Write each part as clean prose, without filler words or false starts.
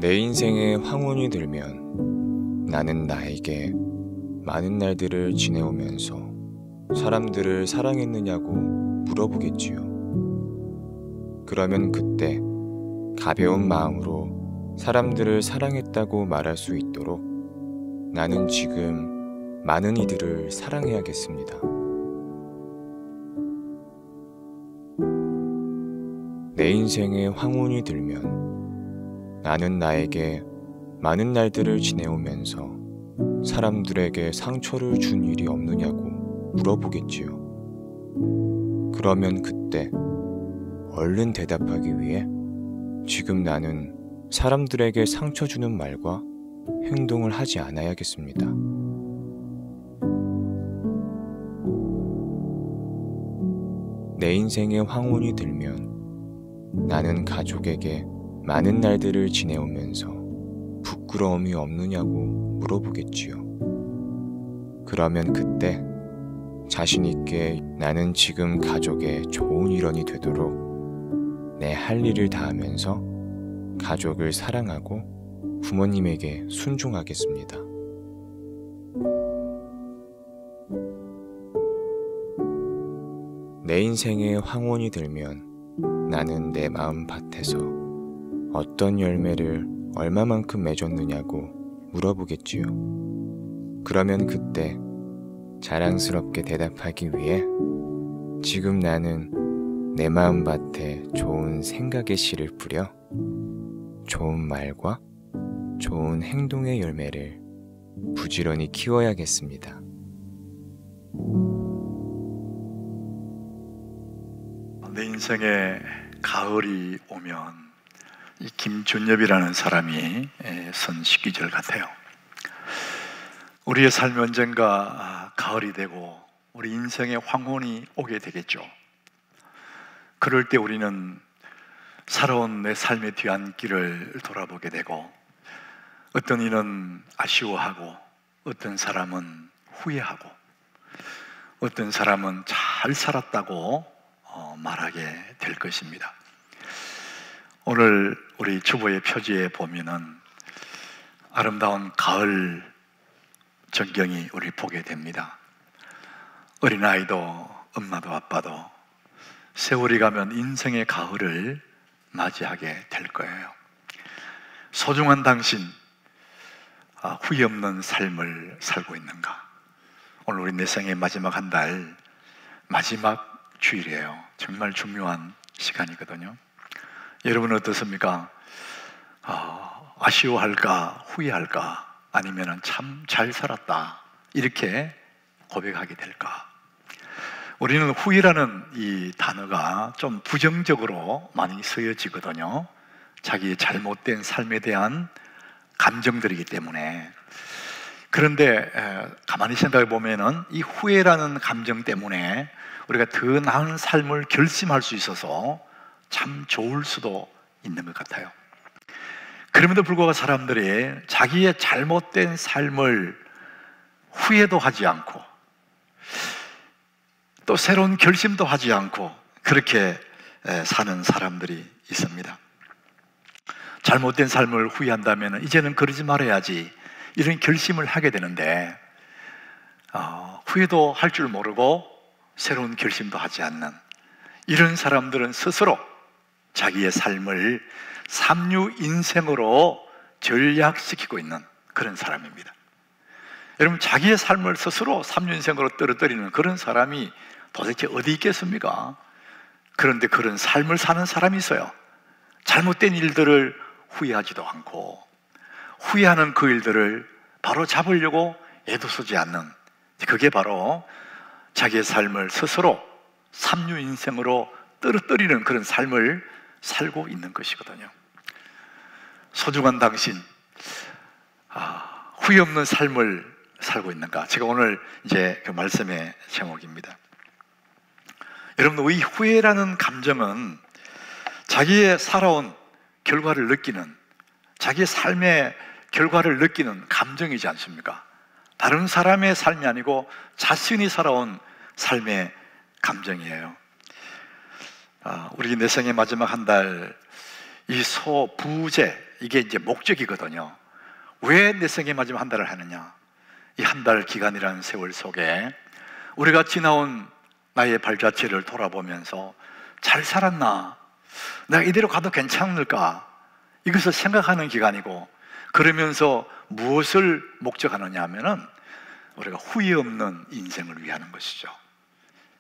내 인생에 황혼이 들면 나는 나에게 많은 날들을 지내오면서 사람들을 사랑했느냐고 물어보겠지요. 그러면 그때 가벼운 마음으로 사람들을 사랑했다고 말할 수 있도록 나는 지금 많은 이들을 사랑해야겠습니다. 내 인생에 황혼이 들면 나는 나에게 많은 날들을 지내오면서 사람들에게 상처를 준 일이 없느냐고 물어보겠지요. 그러면 그때 얼른 대답하기 위해 지금 나는 사람들에게 상처 주는 말과 행동을 하지 않아야겠습니다. 내 인생에 황혼이 들면 나는 가족에게 많은 날들을 지내오면서 부끄러움이 없느냐고 물어보겠지요. 그러면 그때 자신 있게 나는 지금 가족의 좋은 일원이 되도록 내 할 일을 다하면서 가족을 사랑하고 부모님에게 순종하겠습니다. 내 인생에 황혼이 들면 나는 내 마음 밭에서 어떤 열매를 얼마만큼 맺었느냐고 물어보겠지요. 그러면 그때 자랑스럽게 대답하기 위해 지금 나는 내 마음 밭에 좋은 생각의 씨를 뿌려 좋은 말과 좋은 행동의 열매를 부지런히 키워야겠습니다. 내 인생에 가을이 오면 이 김준엽이라는 사람이 쓴 시기절 같아요. 우리의 삶 언젠가 가을이 되고 우리 인생의 황혼이 오게 되겠죠. 그럴 때 우리는 살아온 내 삶의 뒤안길을 돌아보게 되고 어떤 이는 아쉬워하고 어떤 사람은 후회하고 어떤 사람은 잘 살았다고 말하게 될 것입니다. 오늘 우리 주보의 표지에 보면은 아름다운 가을 전경이 우리 보게 됩니다. 어린아이도 엄마도 아빠도 세월이 가면 인생의 가을을 맞이하게 될 거예요. 소중한 당신, 후회 없는 삶을 살고 있는가? 오늘 우리 내 생의 마지막 한 달, 마지막 주일이에요. 정말 중요한 시간이거든요. 여러분은 어떻습니까? 아쉬워할까? 후회할까? 아니면 참 잘 살았다 이렇게 고백하게 될까? 우리는 후회라는 이 단어가 좀 부정적으로 많이 쓰여지거든요. 자기의 잘못된 삶에 대한 감정들이기 때문에. 그런데 가만히 생각해 보면은 이 후회라는 감정 때문에 우리가 더 나은 삶을 결심할 수 있어서 참 좋을 수도 있는 것 같아요. 그럼에도 불구하고 사람들이 자기의 잘못된 삶을 후회도 하지 않고 또 새로운 결심도 하지 않고 그렇게 사는 사람들이 있습니다. 잘못된 삶을 후회한다면 이제는 그러지 말아야지 이런 결심을 하게 되는데 후회도 할 줄 모르고 새로운 결심도 하지 않는 이런 사람들은 스스로 자기의 삶을 삼류 인생으로 전략시키고 있는 그런 사람입니다. 여러분, 자기의 삶을 스스로 삼류 인생으로 떨어뜨리는 그런 사람이 도대체 어디 있겠습니까? 그런데 그런 삶을 사는 사람이 있어요. 잘못된 일들을 후회하지도 않고 후회하는 그 일들을 바로 잡으려고 애도 쓰지 않는, 그게 바로 자기의 삶을 스스로 삼류 인생으로 떨어뜨리는 그런 삶을 살고 있는 것이거든요. 소중한 당신, 후회 없는 삶을 살고 있는가? 제가 오늘 이제 그 말씀의 제목입니다. 여러분, 이 후회라는 감정은 자기의 살아온 결과를 느끼는, 자기의 삶의 결과를 느끼는 감정이지 않습니까? 다른 사람의 삶이 아니고 자신이 살아온 삶의 감정이에요. 우리 내 생의 마지막 한 달, 이 소부재, 이게 이제 목적이거든요. 왜 내 생에 맞으면 한 달을 하느냐? 이 한 달 기간이라는 세월 속에 우리가 지나온 나의 발자취를 돌아보면서 잘 살았나? 내가 이대로 가도 괜찮을까? 이것을 생각하는 기간이고, 그러면서 무엇을 목적하느냐 하면은 우리가 후회 없는 인생을 위하는 것이죠.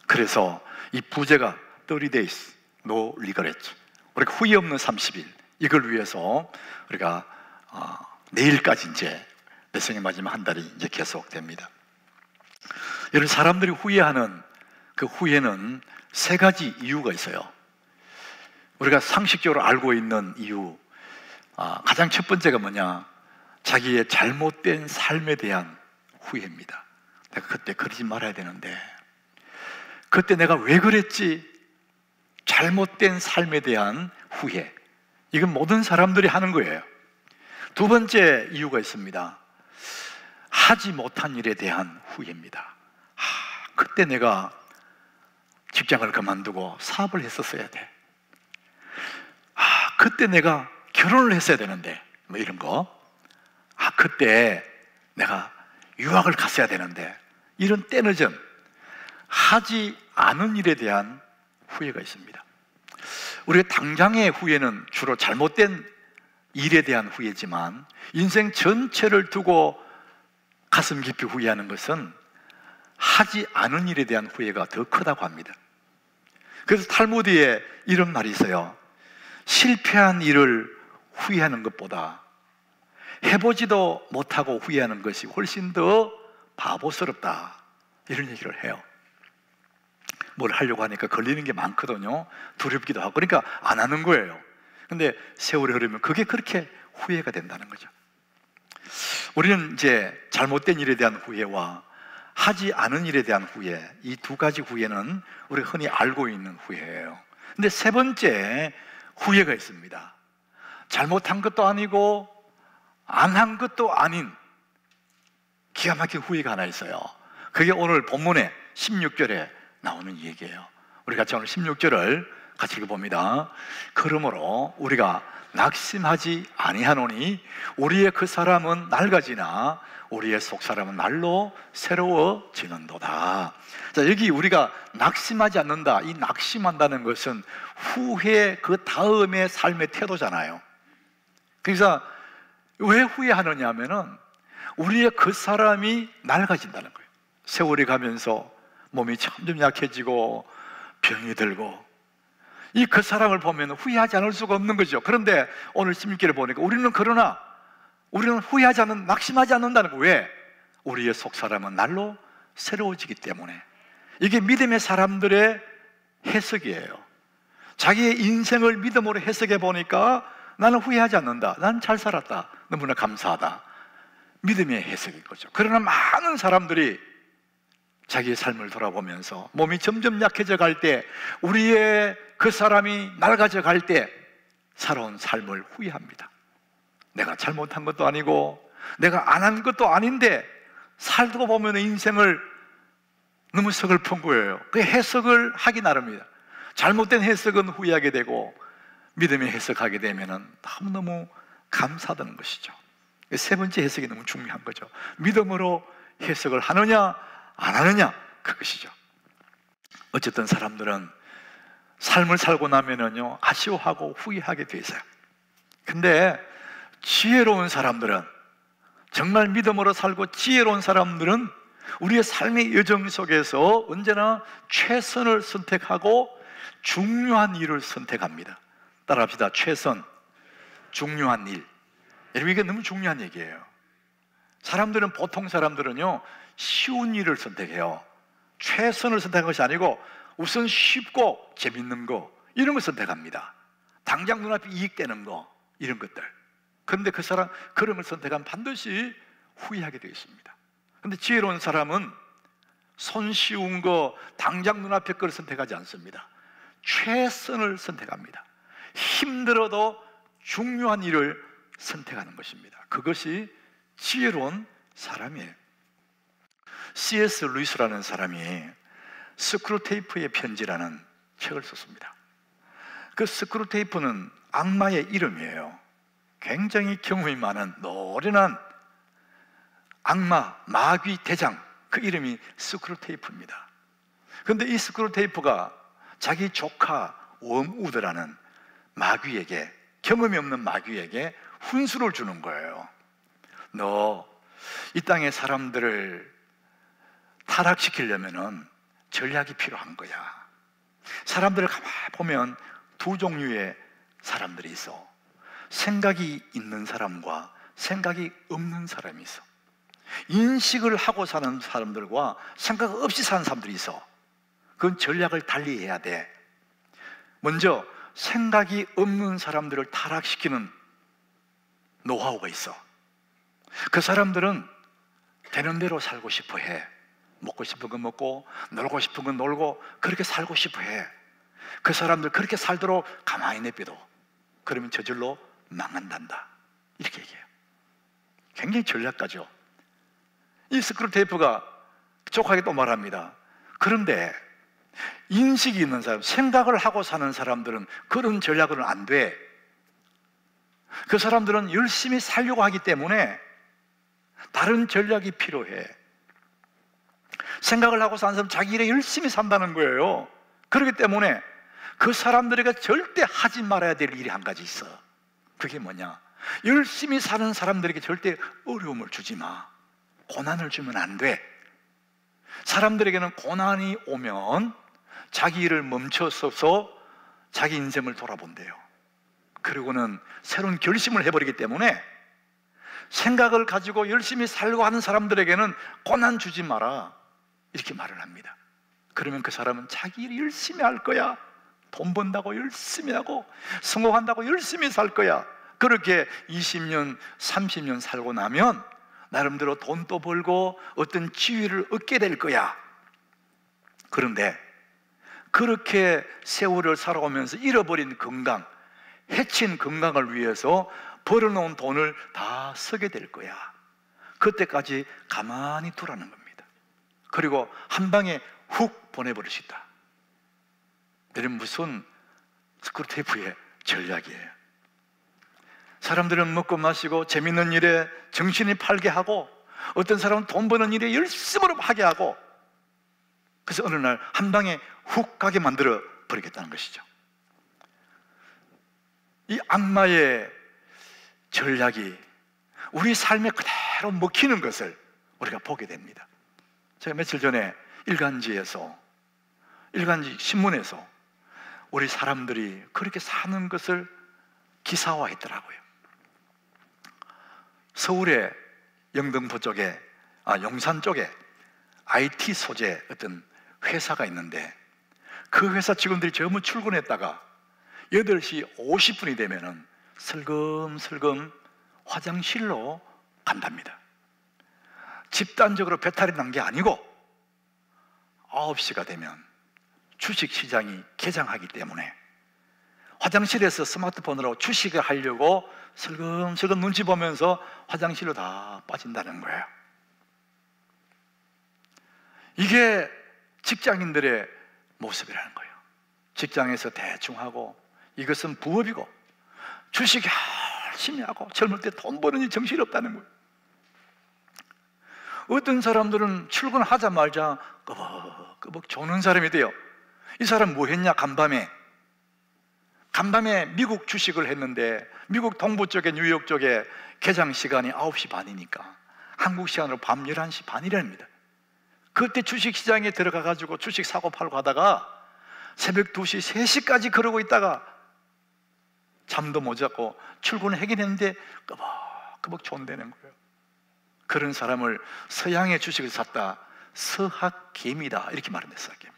그래서 이 부제가 30 days, no regret, 우리가 후회 없는 30일, 이걸 위해서 우리가 내일까지 이제 내 생에 맞으면 한 달이 이제 계속됩니다. 이런 사람들이 후회하는 그 후회는 세 가지 이유가 있어요. 우리가 상식적으로 알고 있는 이유, 가장 첫 번째가 뭐냐? 자기의 잘못된 삶에 대한 후회입니다. 내가 그때 그러지 말아야 되는데, 그때 내가 왜 그랬지? 잘못된 삶에 대한 후회. 이건 모든 사람들이 하는 거예요. 두 번째 이유가 있습니다. 하지 못한 일에 대한 후회입니다. 그때 내가 직장을 그만두고 사업을 했었어야 돼. 그때 내가 결혼을 했어야 되는데, 뭐 이런 거. 그때 내가 유학을 갔어야 되는데, 이런 때늦은 하지 않은 일에 대한 후회가 있습니다. 우리가 당장의 후회는 주로 잘못된 일에 대한 후회지만, 인생 전체를 두고 가슴 깊이 후회하는 것은 하지 않은 일에 대한 후회가 더 크다고 합니다. 그래서 탈무드에 이런 말이 있어요. 실패한 일을 후회하는 것보다 해보지도 못하고 후회하는 것이 훨씬 더 바보스럽다, 이런 얘기를 해요. 뭘 하려고 하니까 걸리는 게 많거든요. 두렵기도 하고. 그러니까 안 하는 거예요. 근데 세월이 흐르면 그게 그렇게 후회가 된다는 거죠. 우리는 이제 잘못된 일에 대한 후회와 하지 않은 일에 대한 후회, 이 두 가지 후회는 우리가 흔히 알고 있는 후회예요. 근데 세 번째 후회가 있습니다. 잘못한 것도 아니고 안 한 것도 아닌 기가 막힌 후회가 하나 있어요. 그게 오늘 본문의 16절에 나오는 얘기예요. 우리 같이 오늘 16절을 같이 읽어봅니다. 그러므로 우리가 낙심하지 아니하노니 우리의 그 사람은 낡아지나 우리의 속 사람은 날로 새로워지는도다. 자, 여기 우리가 낙심하지 않는다, 이 낙심한다는 것은 후회 그 다음의 삶의 태도잖아요. 그래서 왜 후회하느냐 하면은 우리의 그 사람이 낡아진다는 거예요. 세월이 가면서 몸이 점점 약해지고 병이 들고, 이 그 사람을 보면 후회하지 않을 수가 없는 거죠. 그런데 오늘 16절에 보니까 우리는 후회하지 않는, 낙심하지 않는다는 거예요. 왜? 우리의 속 사람은 날로 새로워지기 때문에. 이게 믿음의 사람들의 해석이에요. 자기의 인생을 믿음으로 해석해 보니까 나는 후회하지 않는다, 난 잘 살았다, 너무나 감사하다, 믿음의 해석인 거죠. 그러나 많은 사람들이 자기의 삶을 돌아보면서 몸이 점점 약해져 갈 때, 우리의 그 사람이 낡아져 갈 때 살아온 삶을 후회합니다. 내가 잘못한 것도 아니고 내가 안 한 것도 아닌데 살고 보면 인생을 너무 서글픈 거예요. 그 해석을 하기 나름이다. 잘못된 해석은 후회하게 되고 믿음의 해석하게 되면 너무너무 감사하다는 것이죠. 세 번째 해석이 너무 중요한 거죠. 믿음으로 해석을 하느냐 안 하느냐, 그것이죠. 어쨌든 사람들은 삶을 살고 나면은요 아쉬워하고 후회하게 돼 있어요. 근데 지혜로운 사람들은, 정말 믿음으로 살고 지혜로운 사람들은 우리의 삶의 여정 속에서 언제나 최선을 선택하고 중요한 일을 선택합니다. 따라합시다. 최선, 중요한 일. 여러분, 이게 너무 중요한 얘기예요. 사람들은, 보통 사람들은요 쉬운 일을 선택해요. 최선을 선택한 것이 아니고 우선 쉽고 재밌는 거, 이런 걸 선택합니다. 당장 눈앞에 이익되는 거, 이런 것들. 그런데 그 사람 그런 걸 선택하면 반드시 후회하게 되어 있습니다. 그런데 지혜로운 사람은 손쉬운 거, 당장 눈앞에 걸 선택하지 않습니다. 최선을 선택합니다. 힘들어도 중요한 일을 선택하는 것입니다. 그것이 지혜로운 사람이에요. C.S. 루이스라는 사람이 스크루테이프의 편지라는 책을 썼습니다. 그 스크루테이프는 악마의 이름이에요. 굉장히 경험이 많은 노련한 악마, 마귀 대장, 그 이름이 스크루테이프입니다. 그런데 이 스크루테이프가 자기 조카 웜우드라는 마귀에게, 경험이 없는 마귀에게 훈수를 주는 거예요. 너 이 땅의 사람들을 타락시키려면은 전략이 필요한 거야. 사람들을 가만히 보면 두 종류의 사람들이 있어. 생각이 있는 사람과 생각이 없는 사람이 있어. 인식을 하고 사는 사람들과 생각 없이 사는 사람들이 있어. 그건 전략을 달리 해야 돼. 먼저 생각이 없는 사람들을 타락시키는 노하우가 있어. 그 사람들은 되는 대로 살고 싶어 해. 먹고 싶은 건 먹고 놀고 싶은 건 놀고 그렇게 살고 싶어 해. 그 사람들 그렇게 살도록 가만히 내버려. 그러면 저절로 망한단다. 이렇게 얘기해요. 굉장히 전략가죠. 이 스크루테이프가 족하게 또 말합니다. 그런데 인식이 있는 사람, 생각을 하고 사는 사람들은 그런 전략으로는 안 돼. 그 사람들은 열심히 살려고 하기 때문에 다른 전략이 필요해. 생각을 하고 사는 사람은 자기 일에 열심히 산다는 거예요. 그렇기 때문에 그 사람들에게 절대 하지 말아야 될 일이 한 가지 있어. 그게 뭐냐? 열심히 사는 사람들에게 절대 어려움을 주지 마. 고난을 주면 안 돼. 사람들에게는 고난이 오면 자기 일을 멈춰서서 자기 인생을 돌아본대요. 그리고는 새로운 결심을 해버리기 때문에 생각을 가지고 열심히 살고 하는 사람들에게는 고난 주지 마라, 이렇게 말을 합니다. 그러면 그 사람은 자기 일 열심히 할 거야. 돈 번다고 열심히 하고 성공한다고 열심히 살 거야. 그렇게 20년, 30년 살고 나면 나름대로 돈도 벌고 어떤 지위를 얻게 될 거야. 그런데 그렇게 세월을 살아오면서 잃어버린 건강, 해친 건강을 위해서 벌어놓은 돈을 다 쓰게 될 거야. 그때까지 가만히 두라는 겁니다. 그리고 한 방에 훅 보내버릴 수 있다. 이런 무슨 스크루테이프의 전략이에요. 사람들은 먹고 마시고 재밌는 일에 정신이 팔게 하고, 어떤 사람은 돈 버는 일에 열심으로 하게 하고, 그래서 어느 날 한 방에 훅 가게 만들어 버리겠다는 것이죠. 이 악마의 전략이 우리 삶에 그대로 먹히는 것을 우리가 보게 됩니다. 제가 며칠 전에 일간지 신문에서 우리 사람들이 그렇게 사는 것을 기사화했더라고요. 서울의 영등포 쪽에, 용산 쪽에 IT 소재 어떤 회사가 있는데, 그 회사 직원들이 전부 출근했다가 8시 50분이 되면은 슬금슬금 화장실로 간답니다. 집단적으로 배탈이 난 게 아니고 9시가 되면 주식시장이 개장하기 때문에 화장실에서 스마트폰으로 주식을 하려고 슬금슬금 눈치 보면서 화장실로 다 빠진다는 거예요. 이게 직장인들의 모습이라는 거예요. 직장에서 대충 하고, 이것은 부업이고, 주식 열심히 하고, 젊을 때 돈 버느니 정신이 없다는 거예요. 어떤 사람들은 출근하자마자 끄벅끄벅 조는 사람이 돼요. 이 사람 뭐 했냐? 간밤에 미국 주식을 했는데, 미국 동부 쪽에, 뉴욕 쪽에 개장 시간이 9시 반이니까 한국 시간으로 밤 11시 반이랍니다. 그때 주식시장에 들어가가지고 주식 사고 팔고 하다가 새벽 2시, 3시까지 그러고 있다가 잠도 못 자고 출근을 하긴 했는데 끄벅끄벅 존대는 거예요. 그런 사람을 서양의 주식을 샀다, 서학개미다, 이렇게 말합니다. 서학개미.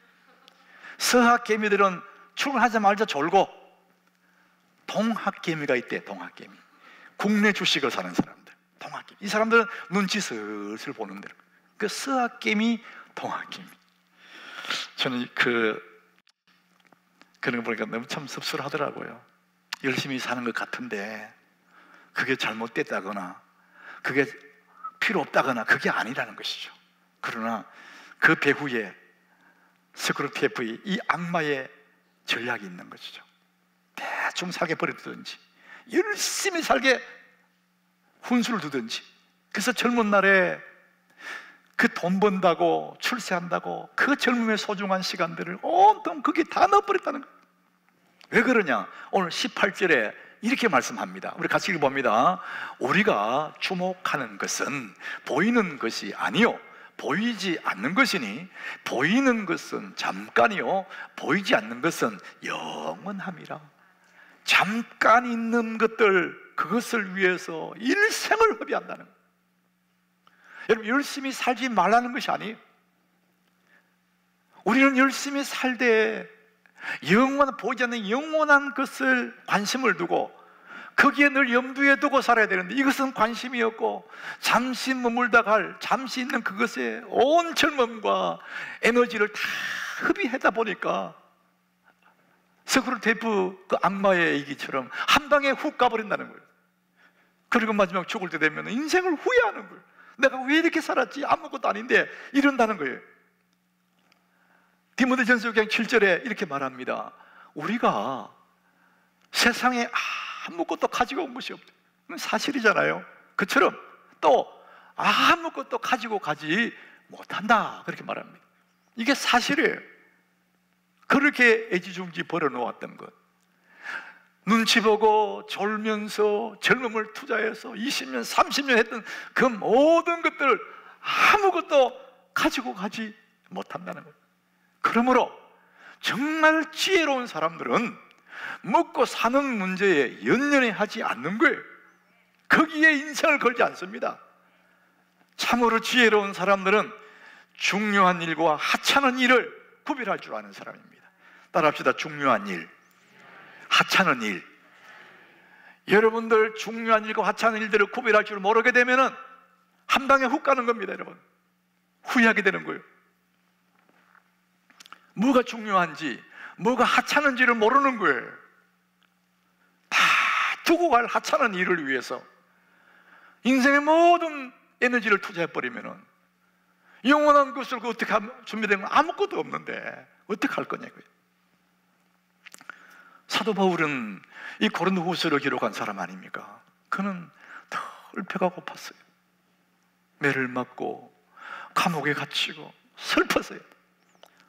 서학개미들은 출근하자마자 졸고, 동학개미가 있대. 동학개미, 국내 주식을 사는 사람들, 동학개미. 이 사람들은 눈치 슬슬 보는 대로. 그 서학개미, 동학개미. 저는 그런 거 보니까 너무 참 씁쓸하더라고요. 열심히 사는 것 같은데 그게 잘못됐다거나 그게 필요 없다거나 그게 아니라는 것이죠. 그러나 그 배후에 스크루테이프의 이 악마의 전략이 있는 것이죠. 대충 살게 버려두든지 열심히 살게 훈수를 두든지, 그래서 젊은 날에 그 돈 번다고 출세한다고 그 젊음의 소중한 시간들을 온통 거기에 다 넣어버렸다는 거예요. 왜 그러냐? 오늘 18절에 이렇게 말씀합니다. 우리 같이 읽어봅니다. 우리가 주목하는 것은 보이는 것이 아니요 보이지 않는 것이니 보이는 것은 잠깐이요 보이지 않는 것은 영원함이라. 잠깐 있는 것들, 그것을 위해서 일생을 허비한다는 거예요. 여러분, 열심히 살지 말라는 것이 아니에요. 우리는 열심히 살되 영원한, 보이지 않는 영원한 것을 관심을 두고 거기에 늘 염두에 두고 살아야 되는데, 이것은 관심이 없고 잠시 머물다 갈, 잠시 있는 그것에 온 젊음과 에너지를 다 흡입하다 보니까 스크루테이프 그 악마의 얘기처럼 한 방에 훅 가버린다는 거예요. 그리고 마지막 죽을 때 되면 인생을 후회하는 거예요. 내가 왜 이렇게 살았지? 아무것도 아닌데, 이런다는 거예요. 디모데전서 6장 7절에 이렇게 말합니다. 우리가 세상에 아무것도 가지고 온 것이 없다. 사실이잖아요. 그처럼 또 아무것도 가지고 가지 못한다, 그렇게 말합니다. 이게 사실이에요. 그렇게 애지중지 벌어놓았던 것, 눈치 보고 졸면서 젊음을 투자해서 20년, 30년 했던 그 모든 것들을 아무것도 가지고 가지 못한다는 거예요. 그러므로 정말 지혜로운 사람들은 먹고 사는 문제에 연연해 하지 않는 거예요. 거기에 인생을 걸지 않습니다. 참으로 지혜로운 사람들은 중요한 일과 하찮은 일을 구별할 줄 아는 사람입니다. 따라합시다. 중요한 일, 하찮은 일. 여러분들 중요한 일과 하찮은 일들을 구별할 줄 모르게 되면은 한 방에 훅 가는 겁니다. 여러분, 후회하게 되는 거예요. 뭐가 중요한지 뭐가 하찮은지를 모르는 거예요. 다 두고 갈 하찮은 일을 위해서 인생의 모든 에너지를 투자해버리면은 영원한 것을 어떻게 하면 준비된 건 아무것도 없는데 어떻게 할 거냐고요. 사도 바울은 이 고린도후서를 기록한 사람 아닙니까? 그는 늘 배가 고팠어요. 매를 맞고 감옥에 갇히고 슬펐어요.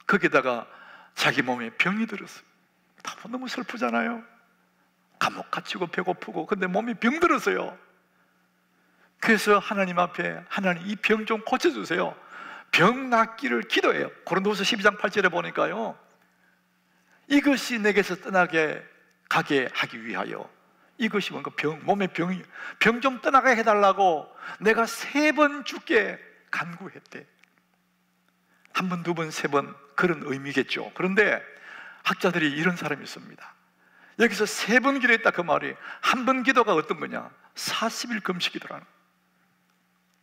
거기다가 자기 몸에 병이 들었어요. 너무 슬프잖아요. 감옥 갇히고 배고프고, 근데 몸에 병 들었어요. 그래서 하나님 앞에, 하나님 이 병 좀 고쳐주세요. 병 낫기를 기도해요. 고린도후서 12장 8절에 보니까요, 이것이 내게서 떠나게 가게 하기 위하여, 이것이 뭔가 몸에 병 좀 떠나게 해달라고 내가 3번 주께 간구했대. 1번, 2번, 3번, 그런 의미겠죠. 그런데 학자들이 이런 사람이 있습니다. 여기서 3번 기도했다, 그 말이 1번 기도가 어떤 거냐? 40일 금식 기도라는 거예요.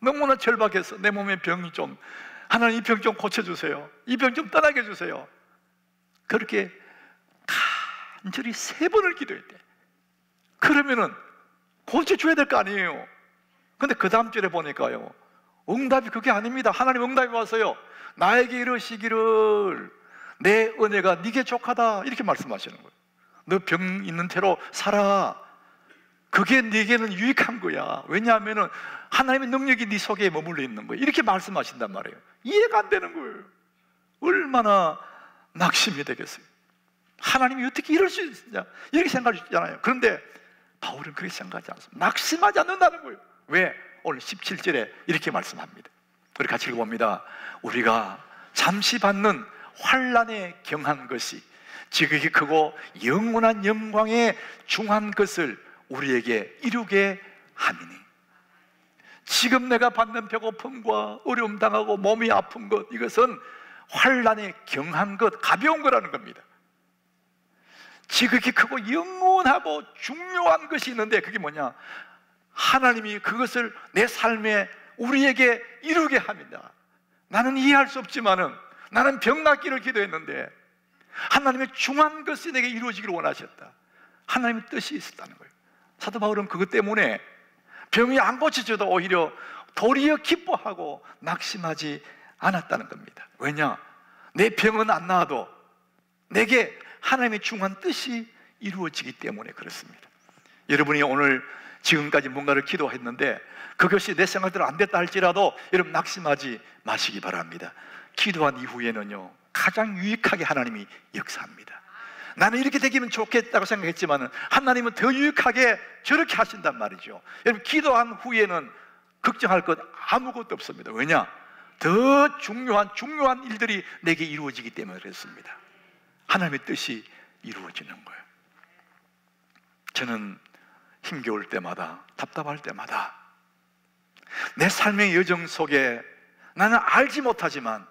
너무나 절박해서 내 몸에 병이 좀, 하나님 이 병 좀 고쳐주세요, 이 병 좀 떠나게 해주세요. 그렇게 간절히 3번을 기도했대. 그러면은 고쳐줘야 될 거 아니에요. 근데 그 다음 절에 보니까요, 응답이 그게 아닙니다. 하나님 응답이 왔어요. 나에게 이러시기를 내 은혜가 네게 족하다, 이렇게 말씀하시는 거예요. 너 병 있는 채로 살아. 그게 네게는 유익한 거야. 왜냐하면 하나님의 능력이 네 속에 머물러 있는 거예요. 이렇게 말씀하신단 말이에요. 이해가 안 되는 거예요. 얼마나 낙심이 되겠어요. 하나님이 어떻게 이럴 수 있냐, 이렇게 생각할 수 있잖아요. 그런데 바울은 그렇게 생각하지 않습니다. 낙심하지 않는다는 거예요. 왜? 오늘 17절에 이렇게 말씀합니다. 우리 같이 읽어봅니다. 우리가 잠시 받는 환난에 경한 것이 지극히 크고 영원한 영광에 중한 것을 우리에게 이루게 함이니. 지금 내가 받는 배고픔과 어려움 당하고 몸이 아픈 것, 이것은 환난에 경한 것, 가벼운 거라는 겁니다. 지극히 크고 영원하고 중요한 것이 있는데, 그게 뭐냐? 하나님이 그것을 내 삶에 우리에게 이루게 합니다. 나는 이해할 수 없지만은, 나는 병 낫기를 기도했는데 하나님의 중한 것이 내게 이루어지기를 원하셨다. 하나님의 뜻이 있었다는 거예요. 사도 바울은 그것 때문에 병이 안 고쳐져도 오히려 도리어 기뻐하고 낙심하지 않았다는 겁니다. 왜냐? 내 병은 안 나아도 내게 하나님의 중한 뜻이 이루어지기 때문에 그렇습니다. 여러분이 오늘 지금까지 뭔가를 기도했는데 그것이 내 생각대로 안 됐다 할지라도 여러분 낙심하지 마시기 바랍니다. 기도한 이후에는요, 가장 유익하게 하나님이 역사합니다. 나는 이렇게 되기면 좋겠다고 생각했지만 하나님은 더 유익하게 저렇게 하신단 말이죠. 여러분, 기도한 후에는 걱정할 것 아무것도 없습니다. 왜냐? 더 중요한 일들이 내게 이루어지기 때문에 그렇습니다. 하나님의 뜻이 이루어지는 거예요. 저는 힘겨울 때마다, 답답할 때마다 내 삶의 여정 속에 나는 알지 못하지만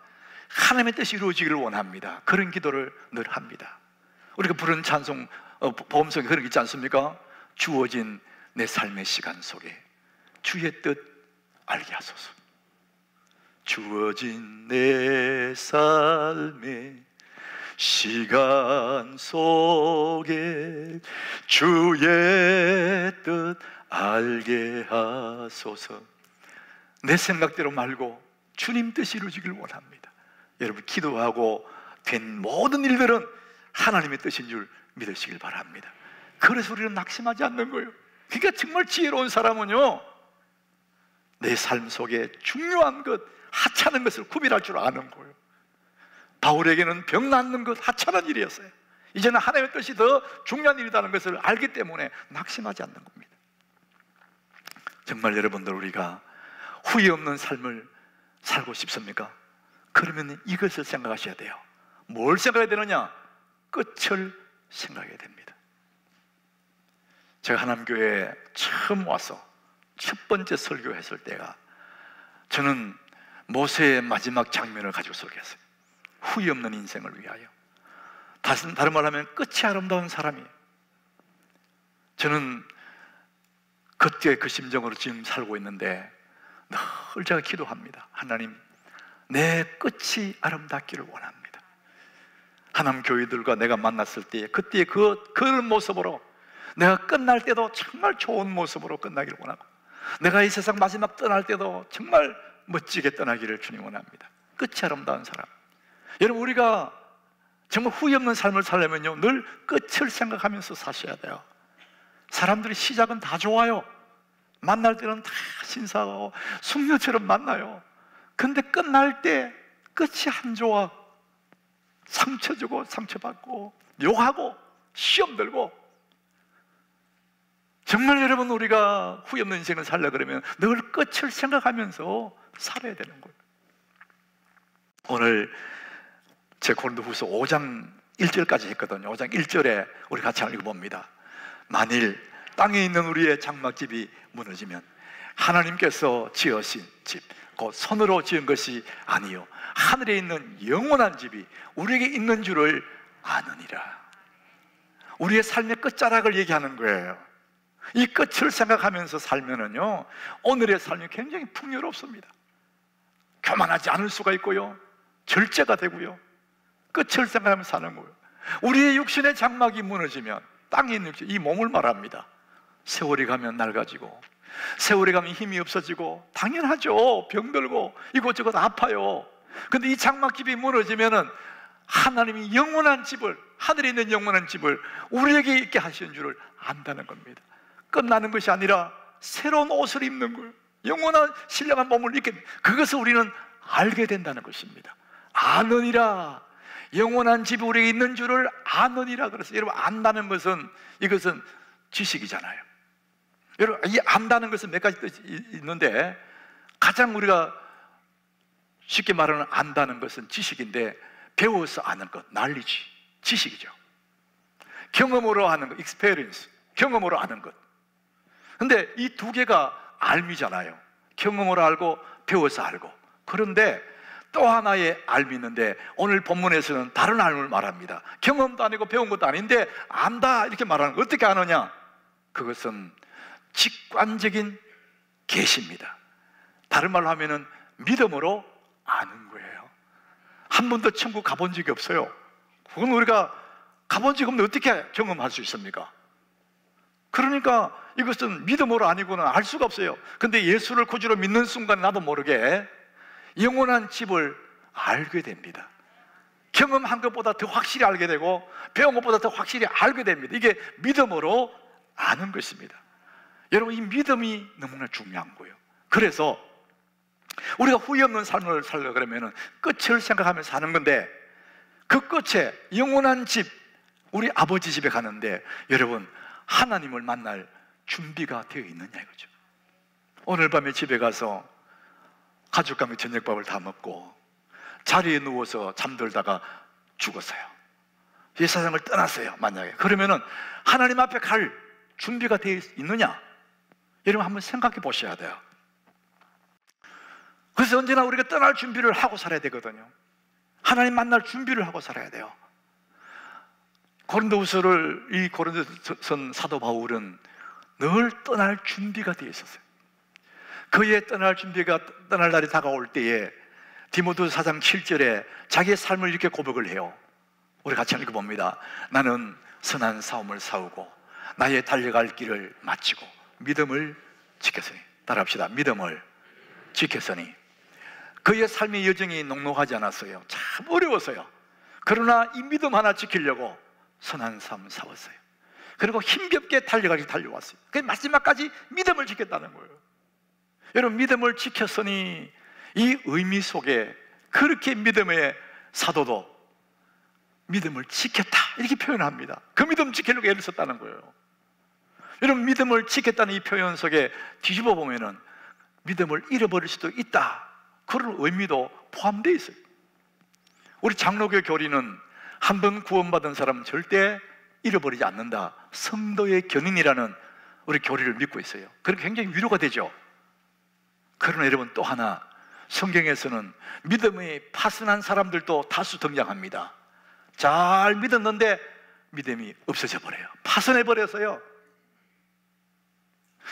하나님의 뜻이 이루어지기를 원합니다. 그런 기도를 늘 합니다. 우리가 부르는 찬송, 보험송에 그런 게 있지 않습니까? 주어진 내 삶의 시간 속에 주의 뜻 알게 하소서. 주어진 내 삶의 시간 속에 주의 뜻 알게 하소서. 내 생각대로 말고 주님 뜻이 이루어지길 원합니다. 여러분, 기도하고 된 모든 일들은 하나님의 뜻인 줄 믿으시길 바랍니다. 그래서 우리는 낙심하지 않는 거예요. 그러니까 정말 지혜로운 사람은요, 내 삶 속에 중요한 것, 하찮은 것을 구별할 줄 아는 거예요. 바울에게는 병 낫는 것 하찮은 일이었어요. 이제는 하나님의 뜻이 더 중요한 일이라는 것을 알기 때문에 낙심하지 않는 겁니다. 정말 여러분들, 우리가 후회 없는 삶을 살고 싶습니까? 그러면 이것을 생각하셔야 돼요. 뭘 생각해야 되느냐? 끝을 생각해야 됩니다. 제가 하남교회에 처음 와서 첫 번째 설교했을 때가, 저는 모세의 마지막 장면을 가지고 설교했어요. 후회 없는 인생을 위하여. 다른 말로 하면 끝이 아름다운 사람이에요. 저는 그때 그 심정으로 지금 살고 있는데 늘 제가 기도합니다. 하나님, 내 끝이 아름답기를 원합니다. 하나님 교회들과 내가 만났을 때 그때의 그런 모습으로 내가 끝날 때도 정말 좋은 모습으로 끝나기를 원하고, 내가 이 세상 마지막 떠날 때도 정말 멋지게 떠나기를 주님 원합니다. 끝이 아름다운 사람. 여러분, 우리가 정말 후회 없는 삶을 살려면요, 늘 끝을 생각하면서 사셔야 돼요. 사람들이 시작은 다 좋아요. 만날 때는 다 신사하고 숙녀처럼 만나요. 근데 끝날 때 끝이 안 좋아. 상처 주고 상처받고 욕하고 시험 들고. 정말 여러분, 우리가 후회 없는 인생을 살려 그러면 늘 끝을 생각하면서 살아야 되는 거예요. 오늘 제 고린도후서 5장 1절까지 했거든요. 5장 1절에 우리 같이 읽어봅니다. 만일 땅에 있는 우리의 장막집이 무너지면 하나님께서 지으신 집, 곧 손으로 지은 것이 아니요 하늘에 있는 영원한 집이 우리에게 있는 줄을 아느니라. 우리의 삶의 끝자락을 얘기하는 거예요. 이 끝을 생각하면서 살면은요, 오늘의 삶이 굉장히 풍요롭습니다. 교만하지 않을 수가 있고요, 절제가 되고요, 끝을 생각하면서 사는 거예요. 우리의 육신의 장막이 무너지면, 땅에 있는 이 몸을 말합니다. 세월이 가면 낡아지고, 세월이 가면 힘이 없어지고, 당연하죠. 병들고 이곳저곳 아파요. 근데 이 장막집이 무너지면은 하나님이 영원한 집을, 하늘에 있는 영원한 집을 우리에게 있게 하시는 줄을 안다는 겁니다. 끝나는 것이 아니라 새로운 옷을 입는 거예요. 영원한 신령한 몸을 입게, 그것을 우리는 알게 된다는 것입니다. 아느니라. 영원한 집이 우리에게 있는 줄을 아느니라. 그래서 여러분, 안다는 것은, 이것은 지식이잖아요. 여러분, 이 안다는 것은 몇 가지 뜻이 있는데, 가장 우리가 쉽게 말하는 안다는 것은 지식인데, 배워서 아는 것, knowledge, 지식이죠. 경험으로 아는 것, experience, 경험으로 아는 것. 근데 이 두 개가 알미잖아요. 경험으로 알고 배워서 알고. 그런데 또 하나의 알미 있는데, 오늘 본문에서는 다른 알미를 말합니다. 경험도 아니고 배운 것도 아닌데 안다, 이렇게 말하는 거. 어떻게 아느냐? 그것은 직관적인 계시입니다. 다른 말로 하면은 믿음으로 아는 거예요. 한 번도 천국 가본 적이 없어요. 그건 우리가 가본 적이 없는데 어떻게 경험할 수 있습니까? 그러니까 이것은 믿음으로 아니고는 알 수가 없어요. 근데 예수를 구주로 믿는 순간 나도 모르게 영원한 집을 알게 됩니다. 경험한 것보다 더 확실히 알게 되고 배운 것보다 더 확실히 알게 됩니다. 이게 믿음으로 아는 것입니다. 여러분, 이 믿음이 너무나 중요한 거예요. 그래서 우리가 후회 없는 삶을 살려 그러면 끝을 생각하면서 사는 건데, 그 끝에 영원한 집, 우리 아버지 집에 가는데 여러분, 하나님을 만날 준비가 되어 있느냐 이거죠. 오늘 밤에 집에 가서 가족과 함께 저녁밥을 다 먹고 자리에 누워서 잠들다가 죽었어요. 이 세상을 떠났어요. 만약에 그러면은 하나님 앞에 갈 준비가 되어 있느냐? 여러분 한번 생각해 보셔야 돼요. 그래서 언제나 우리가 떠날 준비를 하고 살아야 되거든요. 하나님 만날 준비를 하고 살아야 돼요. 이 고린도전 사도 바울은 늘 떠날 준비가 되어 있었어요. 그의 떠날 날이 다가올 때에 디모데 4장 7절에 자기의 삶을 이렇게 고백을 해요. 우리 같이 읽어봅니다. 나는 선한 싸움을 싸우고 나의 달려갈 길을 마치고 믿음을 지켰으니. 따라합시다. 믿음을 지켰으니. 그의 삶의 여정이 녹록하지 않았어요. 참 어려웠어요. 그러나 이 믿음 하나 지키려고 선한 싸움 싸웠어요. 그리고 힘겹게 달려왔어요. 그 마지막까지 믿음을 지켰다는 거예요. 여러분, 믿음을 지켰으니 이 의미 속에 그렇게 믿음의 사도도 믿음을 지켰다 이렇게 표현합니다. 그 믿음 지키려고 애를 썼다는 거예요. 여러분, 믿음을 지켰다는 이 표현 속에 뒤집어 보면은 믿음을 잃어버릴 수도 있다, 그런 의미도 포함되어 있어요. 우리 장로교 교리는 한 번 구원받은 사람은 절대 잃어버리지 않는다, 성도의 견인이라는 우리 교리를 믿고 있어요. 그렇게 굉장히 위로가 되죠. 그러나 여러분, 또 하나 성경에서는 믿음이 파손한 사람들도 다수 등장합니다. 잘 믿었는데 믿음이 없어져 버려요. 파손해 버렸어요.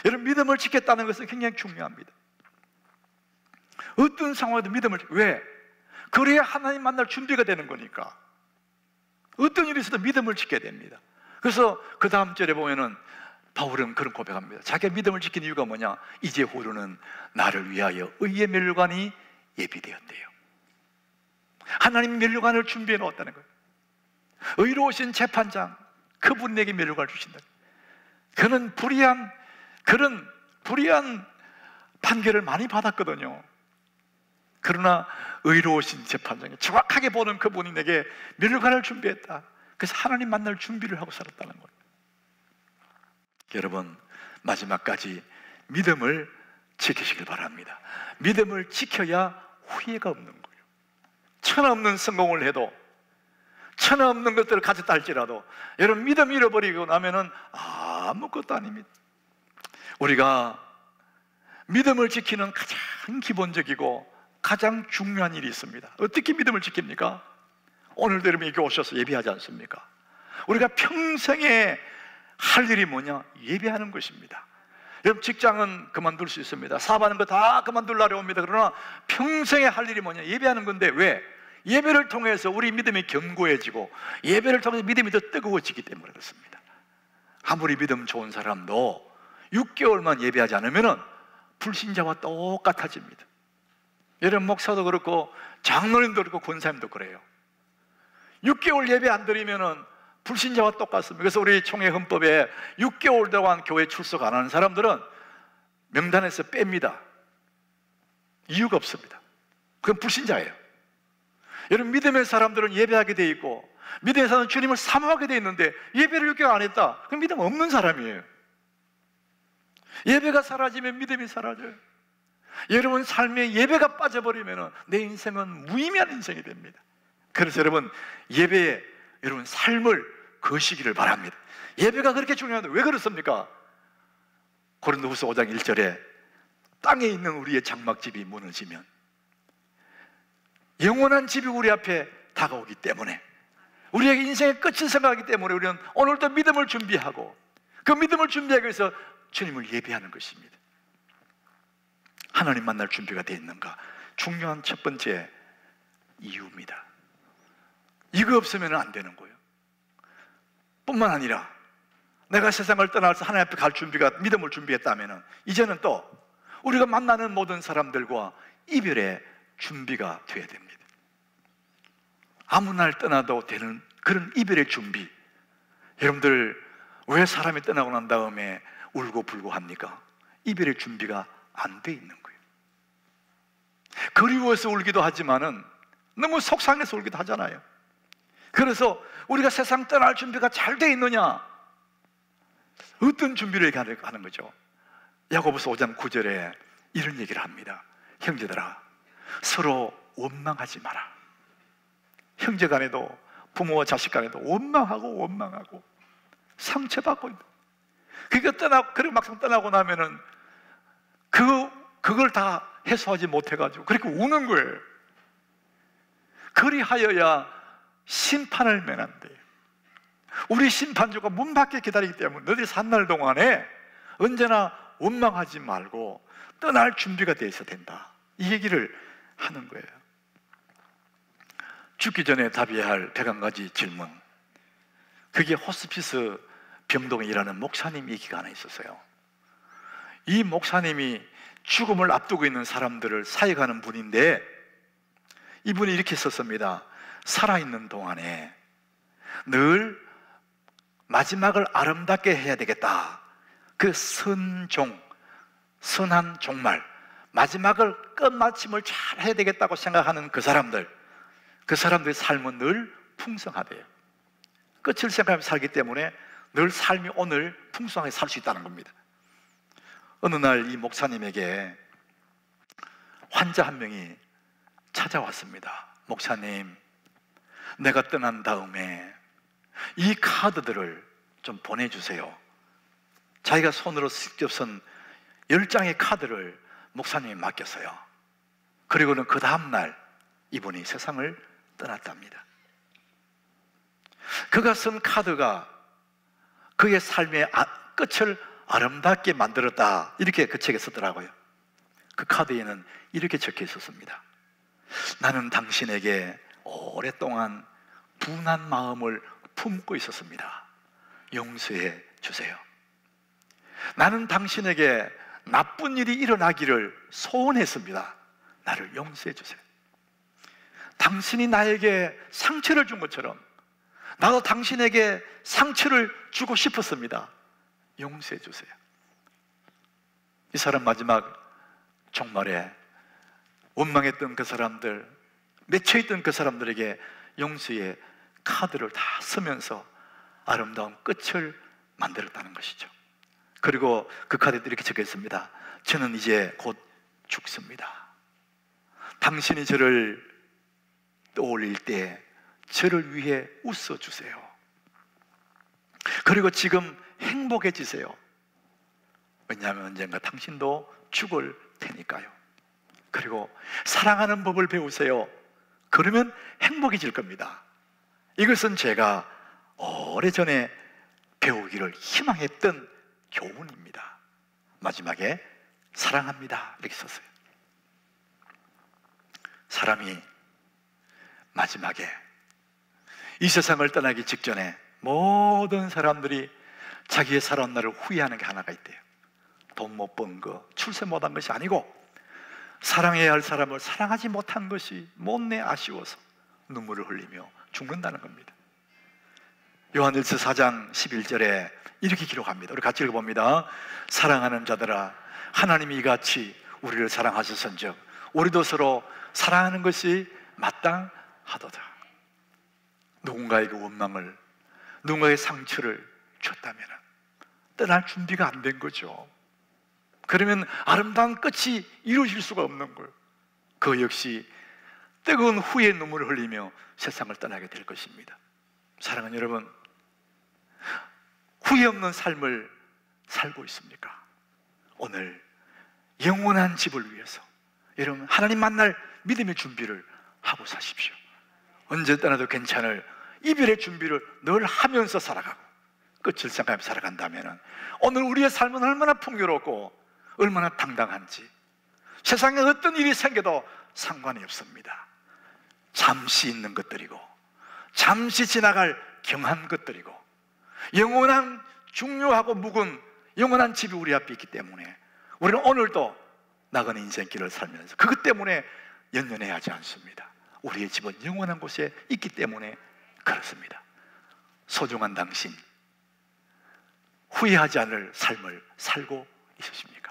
여러분, 믿음을 지켰다는 것은 굉장히 중요합니다. 어떤 상황에도 왜? 그래야 하나님 만날 준비가 되는 거니까. 어떤 일이 있어도 믿음을 지켜야 됩니다. 그래서 그 다음 절에 보면은 바울은 그런 고백합니다. 자기가 믿음을 지킨 이유가 뭐냐? 이제후로는 나를 위하여 의의 멸관이 예비되었대요. 하나님 멸관을 준비해 놓았다는 거예요. 의로우신 재판장, 그분에게 멸관을 주신다. 그는 그런 불의한 판결을 많이 받았거든요. 그러나 의로우신 재판장이 정확하게 보는 그분이 내게 멸관을 준비했다. 그래서 하나님 만날 준비를 하고 살았다는 거예요. 여러분, 마지막까지 믿음을 지키시길 바랍니다. 믿음을 지켜야 후회가 없는 거예요. 천하없는 성공을 해도, 천하없는 것들을 가졌다 할지라도 여러분, 믿음 잃어버리고 나면은 아무것도 아닙니다. 우리가 믿음을 지키는 가장 기본적이고 가장 중요한 일이 있습니다. 어떻게 믿음을 지킵니까? 오늘도 여러분 여기 오셔서 예배하지 않습니까? 우리가 평생에 할 일이 뭐냐? 예배하는 것입니다. 여러분, 직장은 그만둘 수 있습니다. 사업하는 거 다 그만둘 날이 옵니다. 그러나 평생에 할 일이 뭐냐? 예배하는 건데 왜? 예배를 통해서 우리 믿음이 견고해지고 예배를 통해서 믿음이 더 뜨거워지기 때문에 그렇습니다. 아무리 믿음 좋은 사람도 6개월만 예배하지 않으면 불신자와 똑같아집니다. 여러분, 목사도 그렇고 장로님도 그렇고 권사님도 그래요. 6개월 예배 안 드리면 불신자와 똑같습니다. 그래서 우리 총회 헌법에 6개월 동안 교회 출석 안 하는 사람들은 명단에서 뺍니다. 이유가 없습니다. 그건 불신자예요. 여러분, 믿음의 사람들은 예배하게 돼 있고 믿음의 사람은 주님을 사모하게 돼 있는데 예배를 6개월 안 했다, 그럼 믿음 없는 사람이에요. 예배가 사라지면 믿음이 사라져요. 여러분 삶에 예배가 빠져버리면 내 인생은 무의미한 인생이 됩니다. 그래서 여러분, 예배에 여러분 삶을 거시기를 바랍니다. 예배가 그렇게 중요한데 왜 그렇습니까? 고린도후서 5장 1절에 땅에 있는 우리의 장막집이 무너지면 영원한 집이 우리 앞에 다가오기 때문에, 우리에게 인생의 끝을 생각하기 때문에 우리는 오늘도 믿음을 준비하고 그 믿음을 준비하기 위해서 주님을 예배하는 것입니다. 하나님 만날 준비가 되어 있는가? 중요한 첫 번째 이유입니다. 이거 없으면 안 되는 거예요. 뿐만 아니라 내가 세상을 떠나서 하나님 앞에 갈 준비가, 믿음을 준비했다면 이제는 또 우리가 만나는 모든 사람들과 이별의 준비가 되어야 됩니다. 아무 날 떠나도 되는 그런 이별의 준비. 여러분들 왜 사람이 떠나고 난 다음에 울고 불고 합니까? 이별의 준비가 안 돼 있는 거예요. 그리워서 울기도 하지만은 너무 속상해서 울기도 하잖아요. 그래서 우리가 세상 떠날 준비가 잘 돼 있느냐? 어떤 준비를 하는 거죠? 야고보서 5장 9절에 이런 얘기를 합니다. 형제들아, 서로 원망하지 마라. 형제 간에도 부모와 자식 간에도 원망하고 상처받고 있는. 그리고 막상 떠나고 나면은 그걸 다 해소하지 못해가지고 그렇게 우는 거예요. 그리하여야 심판을 면한대요. 우리 심판주가 문 밖에 기다리기 때문에 너희들이 산 날 동안에 언제나 원망하지 말고 떠날 준비가 돼 있어야 된다. 이 얘기를 하는 거예요. 죽기 전에 답해야 할 101가지 질문. 그게 호스피스 병동에 일하는 목사님 얘기가 하나 있었어요. 이 목사님이 죽음을 앞두고 있는 사람들을 사역하는 분인데, 이분이 이렇게 썼습니다. 살아있는 동안에 늘 마지막을 아름답게 해야 되겠다. 그 선한 종말, 마지막을 끝마침을 잘 해야 되겠다고 생각하는 그 사람들의 삶은 늘 풍성하대요. 끝을 생각하며 살기 때문에 늘 삶이 오늘 풍성하게 살 수 있다는 겁니다. 어느 날 이 목사님에게 환자 한 명이 찾아왔습니다. 목사님, 내가 떠난 다음에 이 카드들을 좀 보내주세요. 자기가 손으로 직접 쓴 10장의 카드를 목사님이 맡겼어요. 그리고는 그 다음날 이분이 세상을 떠났답니다. 그가 쓴 카드가 그의 삶의 끝을 아름답게 만들었다, 이렇게 그 책에 쓰더라고요. 그 카드에는 이렇게 적혀 있었습니다. 나는 당신에게 오랫동안 분한 마음을 품고 있었습니다. 용서해 주세요. 나는 당신에게 나쁜 일이 일어나기를 소원했습니다. 나를 용서해 주세요. 당신이 나에게 상처를 준 것처럼 나도 당신에게 상처를 주고 싶었습니다. 용서해 주세요. 이 사람 마지막 종말에 원망했던 그 사람들, 맺혀있던 그 사람들에게 용서의 카드를 다 쓰면서 아름다운 끝을 만들었다는 것이죠. 그리고 그 카드에 이렇게 적혀 있습니다. 저는 이제 곧 죽습니다. 당신이 저를 떠올릴 때 저를 위해 웃어주세요. 그리고 지금 행복해지세요. 왜냐하면 언젠가 당신도 죽을 테니까요. 그리고 사랑하는 법을 배우세요. 그러면 행복해질 겁니다. 이것은 제가 오래전에 배우기를 희망했던 교훈입니다. 마지막에 사랑합니다, 이렇게 썼어요. 사람이 마지막에 이 세상을 떠나기 직전에 모든 사람들이 자기의 살아온 날을 후회하는 게 하나가 있대요. 돈 못 번 거, 출세 못한 것이 아니고 사랑해야 할 사람을 사랑하지 못한 것이 못내 아쉬워서 눈물을 흘리며 죽는다는 겁니다. 요한일서 4장 11절에 이렇게 기록합니다. 우리 같이 읽어봅니다. 사랑하는 자들아, 하나님이 이같이 우리를 사랑하셨은즉 우리도 서로 사랑하는 것이 마땅하도다. 누군가에게 원망을, 누군가의 상처를 줬다면 떠날 준비가 안 된 거죠. 그러면 아름다운 끝이 이루어질 수가 없는 거예요. 그 역시 뜨거운 후회의 눈물을 흘리며 세상을 떠나게 될 것입니다. 사랑하는 여러분, 후회 없는 삶을 살고 있습니까? 오늘 영원한 집을 위해서 여러분 하나님 만날 믿음의 준비를 하고 사십시오. 언제 떠나도 괜찮을 이별의 준비를 늘 하면서 살아가고 끝을 생각하며 살아간다면 오늘 우리의 삶은 얼마나 풍요롭고 얼마나 당당한지 세상에 어떤 일이 생겨도 상관이 없습니다. 잠시 있는 것들이고 잠시 지나갈 경한 것들이고 영원한 중요하고 묵은 영원한 집이 우리 앞에 있기 때문에 우리는 오늘도 나그네 인생길을 살면서 그것 때문에 연연해 하지 않습니다. 우리의 집은 영원한 곳에 있기 때문에 그렇습니다. 소중한 당신, 후회하지 않을 삶을 살고 있으십니까?